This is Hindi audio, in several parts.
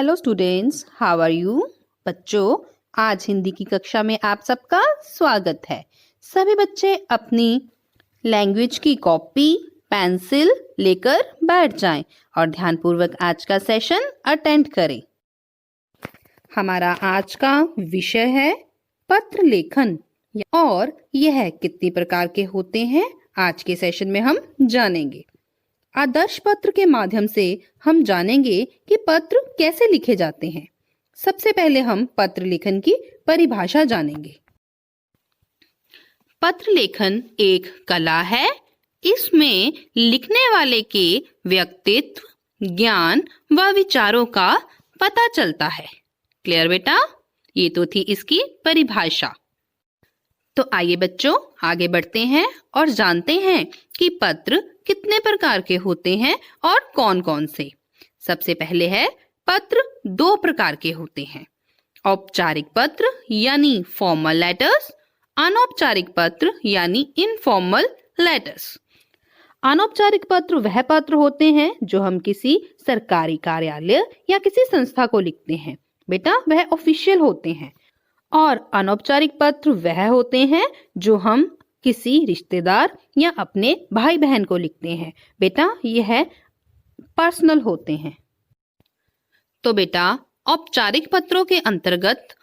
Hello students, how are you? बच्चों, आज हिंदी की कक्षा में आप सबका स्वागत है। सभी बच्चे अपनी लैंग्वेज की कॉपी, पेंसिल लेकर बैठ जाएं और ध्यानपूर्वक आज का सेशन अटेंड करें। हमारा आज का विषय है पत्र लेखन और यह कितनी प्रकार के होते हैं आज के सेशन में हम जानेंगे। आदर्श पत्र के माध्यम से हम जानेंगे कि पत्र कैसे लिखे जाते हैं। सबसे पहले हम पत्र लेखन की परिभाषा जानेंगे। पत्र लेखन एक कला है। इसमें लिखने वाले के व्यक्तित्व, ज्ञान व विचारों का पता चलता है। क्लियर बेटा? ये तो थी इसकी परिभाषा। तो आइए बच्चों आगे बढ़ते हैं और जानते हैं कि पत्र कितने प्रकार के होते हैं और कौन कौन से। सबसे पहले है पत्र दो प्रकार के होते हैं। औपचारिक पत्र यानी फॉर्मल लेटर्स, अनौपचारिक पत्र यानी इनफॉर्मल लेटर्स। अनौपचारिक पत्र वह पत्र होते हैं जो हम किसी सरकारी कार्यालय या किसी संस्था को लिखते हैं। बेटा वह ऑफिशियल होते हैं। और अनौपचारिक पत्र वह होते हैं जो हम किसी रिश्तेदार या अपने भाई बहन को लिखते हैं। बेटा यह पर्सनल होते हैं। तो बेटा औपचारिक पत्रों के अंतर्गत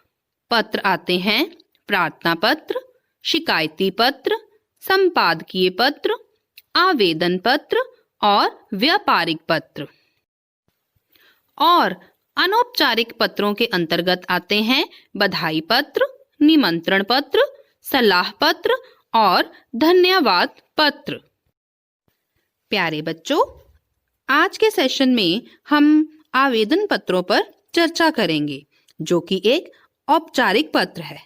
पत्र आते हैं प्रार्थना पत्र, शिकायती पत्र, संपादकीय पत्र, आवेदन पत्र और व्यापारिक पत्र। और अनौपचारिक पत्रों के अंतर्गत आते हैं बधाई पत्र, निमंत्रण पत्र, सलाह पत्र और धन्यवाद पत्र। प्यारे बच्चों, आज के सेशन में हम आवेदन पत्रों पर चर्चा करेंगे, जो कि एक औपचारिक पत्र है।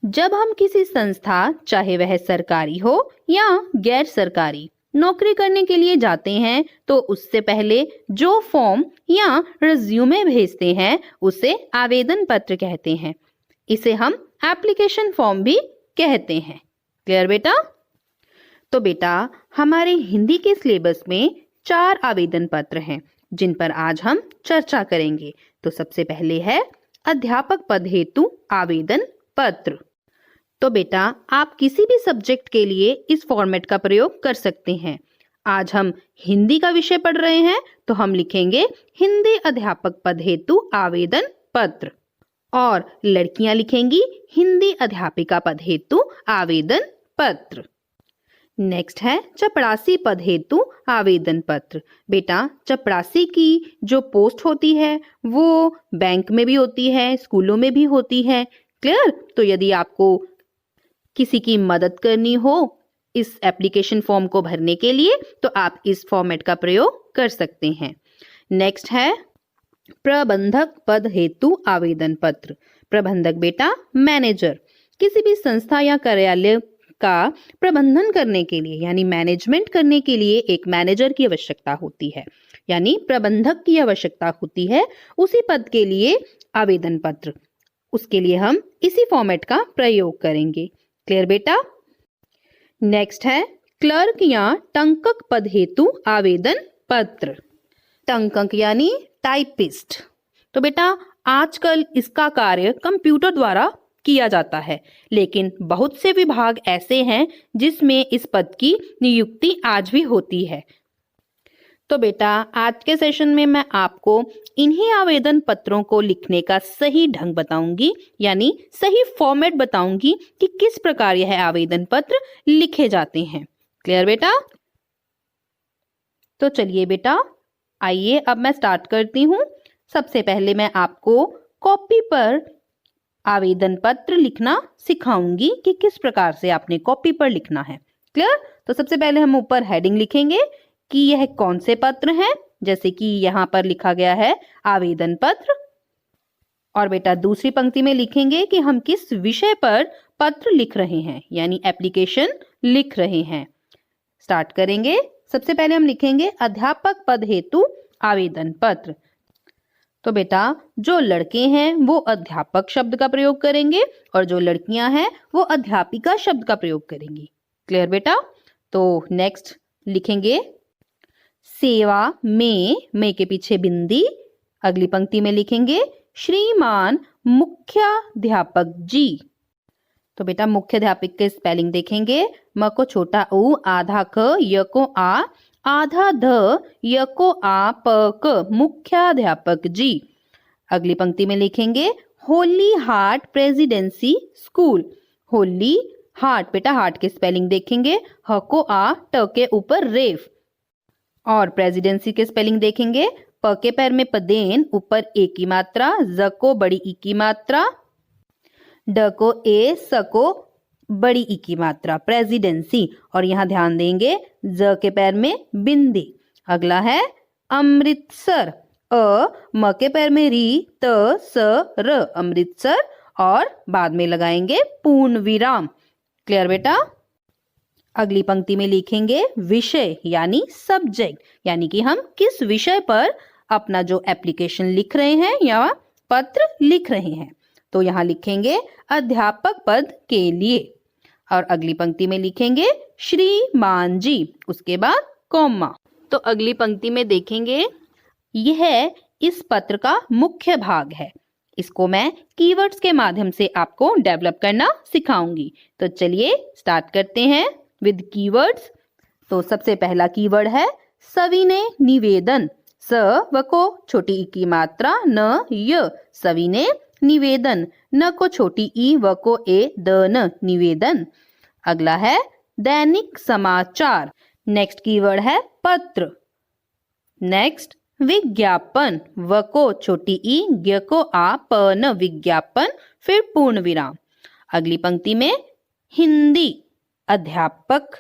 जब हम किसी संस्था, चाहे वह सरकारी हो या गैर सरकारी, नौकरी करने के लिए जाते हैं तो उससे पहले जो फॉर्म या रिज्यूमे भेजते हैं उसे आवेदन पत्र कहते हैं। इसे हम एप्लीकेशन फॉर्म भी कहते हैं। क्लियर बेटा? तो बेटा हमारे हिंदी के सिलेबस में 4 आवेदन पत्र हैं जिन पर आज हम चर्चा करेंगे। तो सबसे पहले है अध्यापक पद हेतु आवेदन पत्र। तो बेटा आप किसी भी सब्जेक्ट के लिए इस फॉर्मेट का प्रयोग कर सकते हैं। आज हम हिंदी का विषय पढ़ रहे हैं तो हम लिखेंगे हिंदी अध्यापक पद हेतु आवेदन पत्र। और लड़कियां लिखेंगी हिंदी अध्यापिका पद हेतु आवेदन पत्र। नेक्स्ट है चपरासी पद हेतु आवेदन पत्र। बेटा चपरासी की जो पोस्ट होती है वो बैंक में भी होती है, स्कूलों में भी होती है। क्लियर? तो यदि आपको किसी की मदद करनी हो इस एप्लीकेशन फॉर्म को भरने के लिए तो आप इस फॉर्मेट का प्रयोग कर सकते हैं। नेक्स्ट है प्रबंधक पद हेतु आवेदन पत्र। प्रबंधक बेटा मैनेजर, किसी भी संस्था या कार्यालय का प्रबंधन करने के लिए यानी मैनेजमेंट करने के लिए एक मैनेजर की आवश्यकता होती है, यानी प्रबंधक की आवश्यकता होती है। उसी पद के लिए आवेदन पत्र, उसके लिए हम इसी फॉर्मेट का प्रयोग करेंगे। क्लियर बेटा? नेक्स्ट है क्लर्क या टंकक पद हेतु आवेदन पत्र। टंकक यानी टाइपिस्ट। तो बेटा आजकल इसका कार्य कंप्यूटर द्वारा किया जाता है, लेकिन बहुत से विभाग ऐसे हैं जिसमें इस पद की नियुक्ति आज भी होती है। तो बेटा आज के सेशन में मैं आपको इन्हीं आवेदन पत्रों को लिखने का सही ढंग बताऊंगी, यानी सही फॉर्मेट बताऊंगी कि किस प्रकार यह आवेदन पत्र लिखे जाते हैं। क्लियर बेटा? तो चलिए बेटा आइए अब मैं स्टार्ट करती हूँ। सबसे पहले मैं आपको कॉपी पर आवेदन पत्र लिखना सिखाऊंगी कि किस प्रकार से आपने कॉपी पर लिखना है। क्लियर? तो सबसे पहले हम ऊपर हेडिंग लिखेंगे कि यह कौन से पत्र हैं, जैसे कि यहाँ पर लिखा गया है आवेदन पत्र। और बेटा दूसरी पंक्ति में लिखेंगे कि हम किस विषय पर पत्र लिख रहे हैं, यानी एप्लीकेशन लिख रहे हैं। स्टार्ट करेंगे। सबसे पहले हम लिखेंगे अध्यापक पद हेतु आवेदन पत्र। तो बेटा जो लड़के हैं वो अध्यापक शब्द का प्रयोग करेंगे और जो लड़कियां हैं वो अध्यापिका शब्द का प्रयोग करेंगी। क्लियर बेटा? तो नेक्स्ट लिखेंगे सेवा में के पीछे बिंदी, अगली पंक्ति में लिखेंगे श्रीमान मुख्याध्यापक जी। तो बेटा मुख्याध्यापक के स्पेलिंग देखेंगे, म को छोटा उ, आधा क, य को आ, आधा ध, य को आ, प क, मुख्याध्यापक जी। अगली पंक्ति में लिखेंगे Holi heart presidency school. Holi heart, बेटा हार्ट के स्पेलिंग देखेंगे, ह को आ, ट के ऊपर रेफ, और प्रेसिडेंसी के स्पेलिंग देखेंगे, प के पैर में पदेन, ऊपर ए की मात्रा, ज को बड़ी ई की मात्रा, ड को ए, स को बड़ी ई की मात्रा, प्रेसिडेंसी। और यहाँ ध्यान देंगे ज के पैर में बिंदी। अगला है अमृतसर, अ, म के पैर में री, त, स, र, अमृतसर, और बाद में लगाएंगे पूर्ण विराम। क्लियर बेटा। अगली पंक्ति में लिखेंगे विषय यानी सब्जेक्ट, यानी कि हम किस विषय पर अपना जो एप्लीकेशन लिख रहे हैं या पत्र लिख रहे हैं। तो यहाँ लिखेंगे अध्यापक पद के लिए, और अगली पंक्ति में लिखेंगे श्रीमान जी, उसके बाद कॉमा। तो अगली पंक्ति में देखेंगे यह इस पत्र का मुख्य भाग है। इसको मैं कीवर्ड्स के माध्यम से आपको डेवलप करना सिखाऊंगी। तो चलिए स्टार्ट करते हैं विद कीवर्ड्स। तो सबसे पहला कीवर्ड है सविनय निवेदन। स व को छोटी ई की मात्रा, न य, सविनय निवेदन, न को छोटी ई व को ए, द न, निवेदन। अगला है दैनिक समाचार। नेक्स्ट कीवर्ड है पत्र। नेक्स्ट विज्ञापन, व को छोटी ई, ज्ञ को आ, प न, विज्ञापन, फिर पूर्ण विराम। अगली पंक्ति में हिंदी अध्यापक,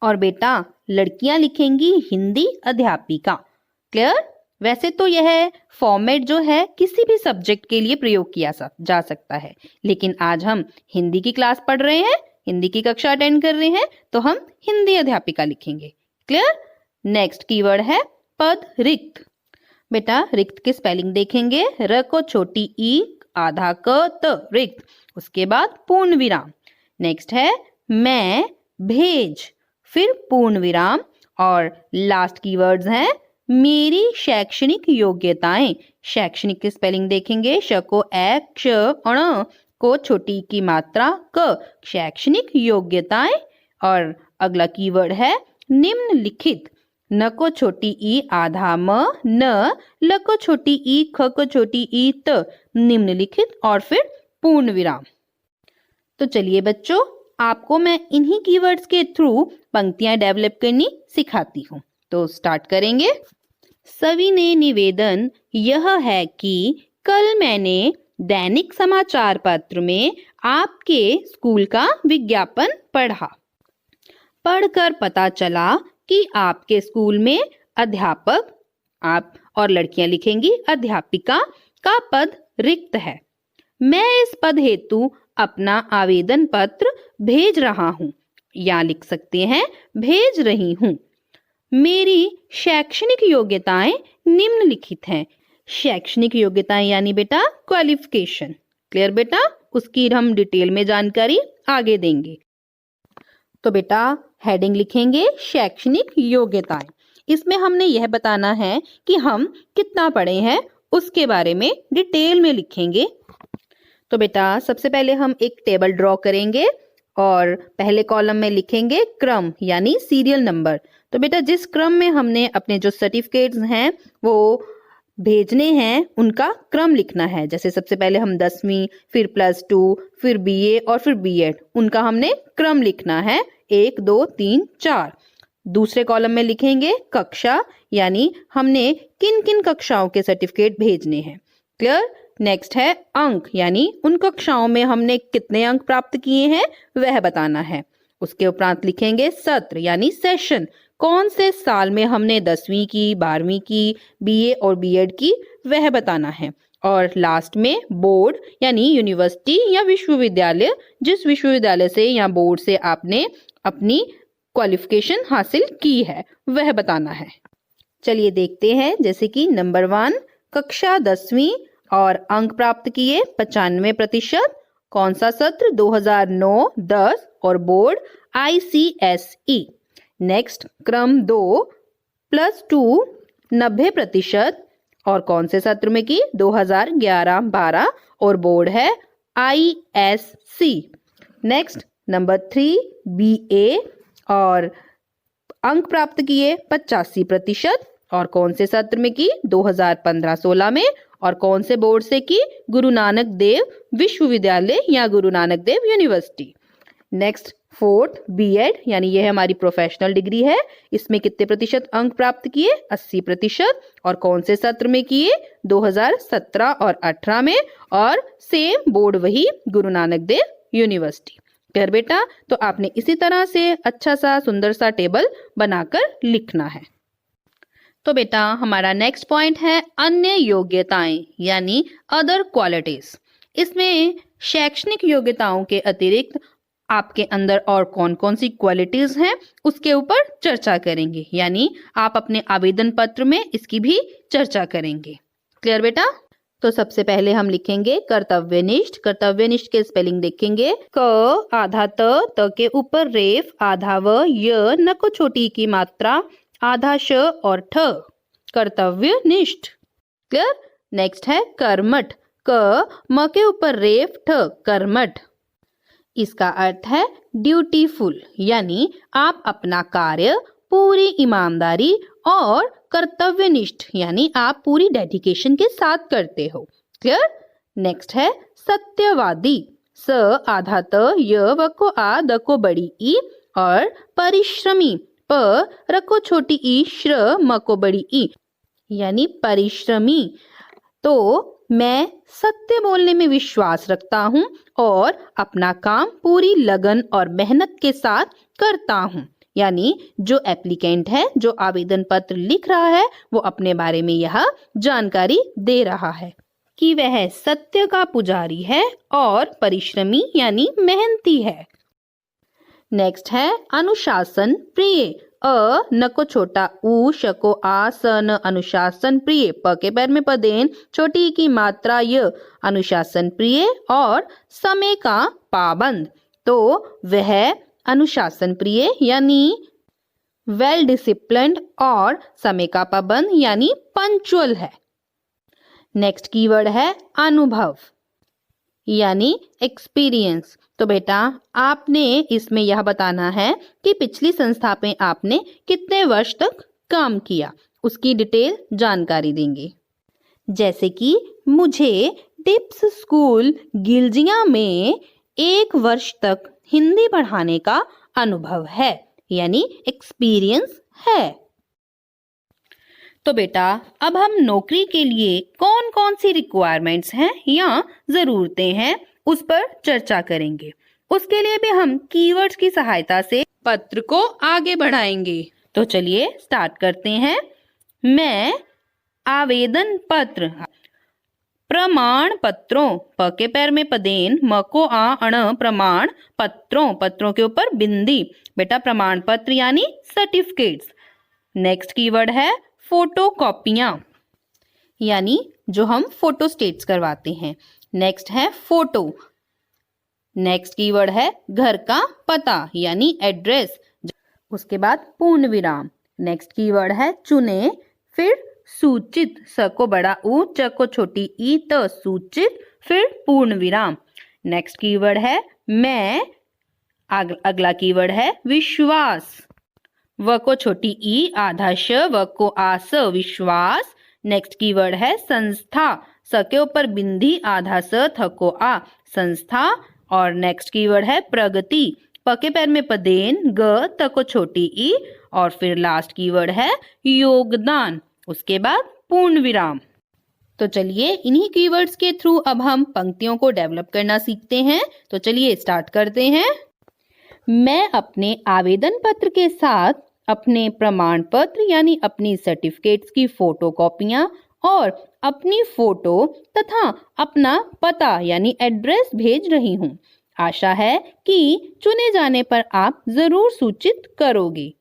और बेटा लड़कियां लिखेंगी हिंदी अध्यापिका। क्लियर। वैसे तो यह फॉर्मेट जो है किसी भी सब्जेक्ट के लिए प्रयोग किया जा सकता है, लेकिन आज हम हिंदी की क्लास पढ़ रहे हैं, हिंदी की कक्षा अटेंड कर रहे हैं, तो हम हिंदी अध्यापिका लिखेंगे। क्लियर। नेक्स्ट कीवर्ड है पद रिक्त। बेटा रिक्त की स्पेलिंग देखेंगे, र को छोटी ई, आधा क, त, रिक्त, उसके बाद पूर्ण विराम। नेक्स्ट है मैं, भेज, फिर पूर्ण विराम, और लास्ट कीवर्ड्स हैं मेरी शैक्षणिक योग्यताएं। शैक्षणिक की स्पेलिंग देखेंगे, श को ए, क्ष, अण को छोटी की मात्रा, क, शैक्षणिक योग्यताएं। और अगला कीवर्ड है निम्नलिखित। न को छोटी ई, आधा म, न, ल को छोटी ई, ख को छोटी ई, त, निम्नलिखित, और फिर पूर्ण विराम। तो चलिए बच्चों, आपको मैं इन्हीं कीवर्ड्स के थ्रू पंक्तियां डेवलप करनी सिखाती हूँ। तो स्टार्ट करेंगे। सविनय निवेदन यह है कि कल मैंने दैनिक समाचार पत्र में आपके स्कूल का विज्ञापन पढ़ा। पढ़कर पता चला कि आपके स्कूल में अध्यापक, आप और लड़कियां लिखेंगी अध्यापिका, का पद रिक्त है। मैं इस पद हेतु अपना आवेदन पत्र भेज रहा हूँ, या लिख सकते हैं भेज रही हूँ। मेरी शैक्षणिक योग्यताएं निम्नलिखित हैं। शैक्षणिक योग्यताएं यानी बेटा क्वालिफिकेशन। क्लियर बेटा। उसकी हम डिटेल में जानकारी आगे देंगे। तो बेटा हेडिंग लिखेंगे शैक्षणिक योग्यताएं। इसमें हमने यह बताना है कि हम कितना पढ़े हैं, उसके बारे में डिटेल में लिखेंगे। तो बेटा सबसे पहले हम एक टेबल ड्रॉ करेंगे और पहले कॉलम में लिखेंगे क्रम यानी सीरियल नंबर। तो बेटा जिस क्रम में हमने अपने जो सर्टिफिकेट्स हैं वो भेजने हैं उनका क्रम लिखना है। जैसे सबसे पहले हम 10वीं, फिर +2, फिर BA और फिर B.Ed, उनका हमने क्रम लिखना है 1, 2, 3, 4। दूसरे कॉलम में लिखेंगे कक्षा, यानी हमने किन किन कक्षाओं के सर्टिफिकेट भेजने हैं। क्लियर। नेक्स्ट है अंक, यानी उन कक्षाओं में हमने कितने अंक प्राप्त किए हैं वह बताना है। उसके उपरांत लिखेंगे सत्र यानी सेशन, कौन से साल में हमने 10वीं की, 12वीं की, BA और B.Ed की वह बताना है। और लास्ट में बोर्ड यानी यूनिवर्सिटी या विश्वविद्यालय, जिस विश्वविद्यालय से या बोर्ड से आपने अपनी क्वालिफिकेशन हासिल की है वह बताना है। चलिए देखते हैं। जैसे कि नंबर 1 कक्षा 10वीं और अंक प्राप्त किए 95%। कौन सा सत्र? 2009-10 और बोर्ड ICSE। नेक्स्ट क्रम 2 +2 90%, और कौन से सत्र में की? 2011-12 और बोर्ड है ISC। नेक्स्ट नंबर 3 BA और अंक प्राप्त किए 85% और कौन से सत्र में की? 2015-16 में और कौन से बोर्ड से की? गुरु नानक देव विश्वविद्यालय या Guru Nanak Dev university. Next 4th B.Ed यानी यह हमारी प्रोफेशनल डिग्री है, इसमें कितने प्रतिशत अंक प्राप्त किए? 80% और कौन से सत्र में किए? 2017 और 18 में और सेम बोर्ड वही गुरु नानक देव यूनिवर्सिटी। क्लियर बेटा? तो आपने इसी तरह से अच्छा सा सुंदर सा टेबल बनाकर लिखना है। तो बेटा हमारा नेक्स्ट पॉइंट है अन्य योग्यताएं यानी अदर क्वालिटीज। इसमें शैक्षणिक योग्यताओं के अतिरिक्त आपके अंदर और कौन कौन सी क्वालिटीज हैं उसके ऊपर चर्चा करेंगे, यानी आप अपने आवेदन पत्र में इसकी भी चर्चा करेंगे। क्लियर बेटा? तो सबसे पहले हम लिखेंगे कर्तव्यनिष्ठ। कर्तव्यनिष्ठ के स्पेलिंग देखेंगे क आधा त के ऊपर रेफ आधा व य न को छोटी की मात्रा आधा श और ठ, कर्तव्यनिष्ठ। क्लियर? नेक्स्ट है कर्मठ। क म के ऊपर रेफ ठ, कर्मठ। इसका अर्थ है ड्यूटीफुल, यानी आप अपना कार्य पूरी ईमानदारी और कर्तव्यनिष्ठ यानी आप पूरी डेडिकेशन के साथ करते हो। क्लियर? नेक्स्ट है सत्यवादी। स आधा त य व को आ द को बड़ी ई और परिश्रमी प र को छोटी ई श्र म को बड़ी ई यानी परिश्रमी। तो मैं सत्य बोलने में विश्वास रखता हूँ और अपना काम पूरी लगन और मेहनत के साथ करता हूँ, यानी जो एप्लीकेंट है, जो आवेदन पत्र लिख रहा है, वो अपने बारे में यह जानकारी दे रहा है कि वह सत्य का पुजारी है और परिश्रमी यानी मेहनती है। नेक्स्ट है अनुशासन प्रिय। अ न को छोटा उ श को आ स न अनुशासन प्रिय, प के पैर में पदेन छोटी की मात्रा य अनुशासन प्रिय और समय का पाबंद। तो वह अनुशासन प्रिय यानी वेल डिसिप्लिन्ड और समय का पाबंद यानी पंक्चुअल है। नेक्स्ट कीवर्ड है अनुभव यानी एक्सपीरियंस। तो बेटा आपने इसमें यह बताना है कि पिछली संस्था में आपने कितने वर्ष तक काम किया, उसकी डिटेल जानकारी देंगे। जैसे कि मुझे डिप्स स्कूल गिलजिया में 1 वर्ष तक हिंदी पढ़ाने का अनुभव है, यानी एक्सपीरियंस है। तो बेटा अब हम नौकरी के लिए कौन कौन सी रिक्वायरमेंट्स हैं या ज़रूरतें हैं उस पर चर्चा करेंगे। उसके लिए भी हम कीवर्ड्स की सहायता से पत्र को आगे बढ़ाएंगे। तो चलिए स्टार्ट करते हैं। मैं आवेदन पत्र प्रमाण पत्रों प के पैर में पदेन म को आ अण प्रमाण पत्रों, पत्रों के ऊपर बिंदी, बेटा प्रमाण पत्र यानी सर्टिफिकेट्स। नेक्स्ट कीवर्ड है फोटो कॉपियां यानी जो हम फोटो स्टेट्स करवाते हैं। नेक्स्ट है फोटो। नेक्स्ट कीवर्ड है घर का पता यानी एड्रेस। उसके बाद पूर्ण विराम। नेक्स्ट कीवर्ड है चुने, फिर सूचित स को बड़ा ऊ च को छोटी ई त सूचित, फिर पूर्ण विराम। नेक्स्ट कीवर्ड है मैं। अगला कीवर्ड है विश्वास, व को छोटी ई आधा श व को आस विश्वास। नेक्स्ट कीवर्ड है संस्था, स के ऊपर बिंदी आधा स थ को आ संस्था। और नेक्स्ट कीवर्ड है प्रगति, प के पैर में पदेन ग त को छोटी ई और फिर लास्ट कीवर्ड है योगदान, उसके बाद पूर्ण विराम। तो चलिए इन्हीं कीवर्ड्स के थ्रू अब हम पंक्तियों को डेवलप करना सीखते हैं। तो चलिए स्टार्ट करते हैं। मैं अपने आवेदन पत्र के साथ अपने प्रमाण पत्र यानी अपनी सर्टिफिकेट्स की फोटो कॉपियां और अपनी फोटो तथा अपना पता यानी एड्रेस भेज रही हूँ। आशा है कि चुने जाने पर आप जरूर सूचित करोगे।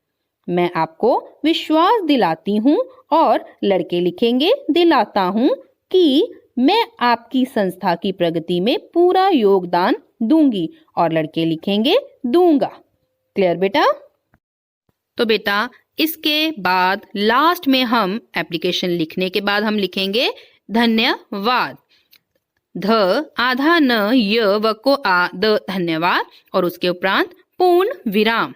मैं आपको विश्वास दिलाती हूँ और लड़के लिखेंगे दिलाता हूँ कि मैं आपकी संस्था की प्रगति में पूरा योगदान दूंगी और लड़के लिखेंगे दूंगा। क्लियर बेटा? तो बेटा इसके बाद लास्ट में हम एप्लीकेशन लिखने के बाद हम लिखेंगे धन्यवाद। ध आधा न य व को आ द धन्यवाद और उसके उपरांत पूर्ण विराम।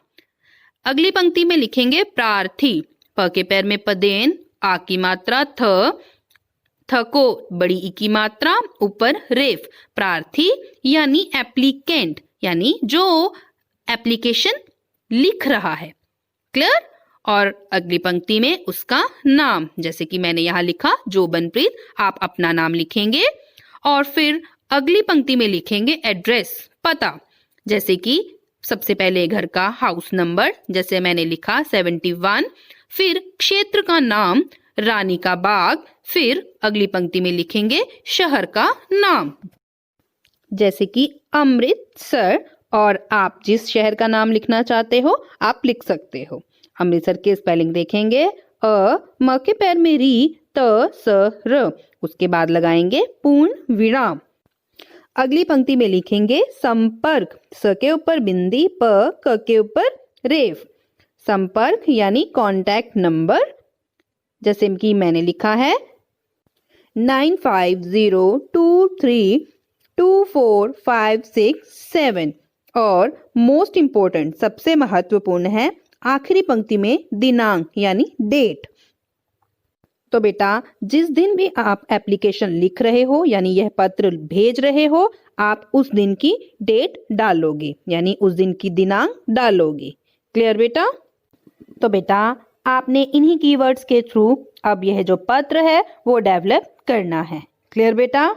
अगली पंक्ति में लिखेंगे प्रार्थी। प के पैर में पदेन, आ की मात्रा थ को बड़ी ई की मात्रा, ऊपर रेफ। प्रार्थी यानी एप्लीकेंट, यानी जो एप्लीकेशन लिख रहा है। क्लियर? और अगली पंक्ति में उसका नाम, जैसे कि मैंने यहाँ लिखा जोबनप्रीत, आप अपना नाम लिखेंगे। और फिर अगली पंक्ति में लिखेंगे एड्रेस, पता, जैसे कि सबसे पहले घर का हाउस नंबर, जैसे मैंने लिखा 71। फिर क्षेत्र का नाम रानी का बाग। फिर अगली पंक्ति में लिखेंगे शहर का नाम, जैसे कि अमृतसर। और आप जिस शहर का नाम लिखना चाहते हो आप लिख सकते हो। अमृतसर के स्पेलिंग देखेंगे अ, म के पैर में री, त स र, उसके बाद लगाएंगे पूर्ण विराम। अगली पंक्ति में लिखेंगे संपर्क, स के ऊपर बिंदी, प क के ऊपर रेफ। संपर्क यानी कॉन्टैक्ट नंबर, जैसे कि मैंने लिखा है 9502324567। और मोस्ट इम्पोर्टेंट, सबसे महत्वपूर्ण है आखिरी पंक्ति में दिनांक यानी डेट। तो बेटा जिस दिन भी आप एप्लीकेशन लिख रहे हो यानी यह पत्र भेज रहे हो, आप उस दिन की डेट डालोगे, यानी उस दिन की दिनांक डालोगे। क्लियर बेटा? तो बेटा आपने इन्हीं कीवर्ड्स के थ्रू अब यह जो पत्र है वो डेवलप करना है। क्लियर बेटा?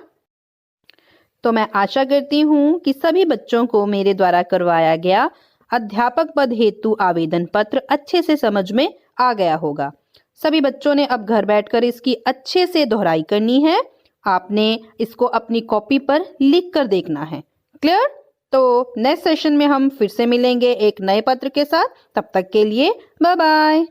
तो मैं आशा करती हूँ कि सभी बच्चों को मेरे द्वारा करवाया गया अध्यापक पद हेतु आवेदन पत्र अच्छे से समझ में आ गया होगा। सभी बच्चों ने अब घर बैठकर इसकी अच्छे से दोहराई करनी है। आपने इसको अपनी कॉपी पर लिख कर देखना है। क्लियर? तो नेक्स्ट सेशन में हम फिर से मिलेंगे एक नए पत्र के साथ। तब तक के लिए बाय बाय।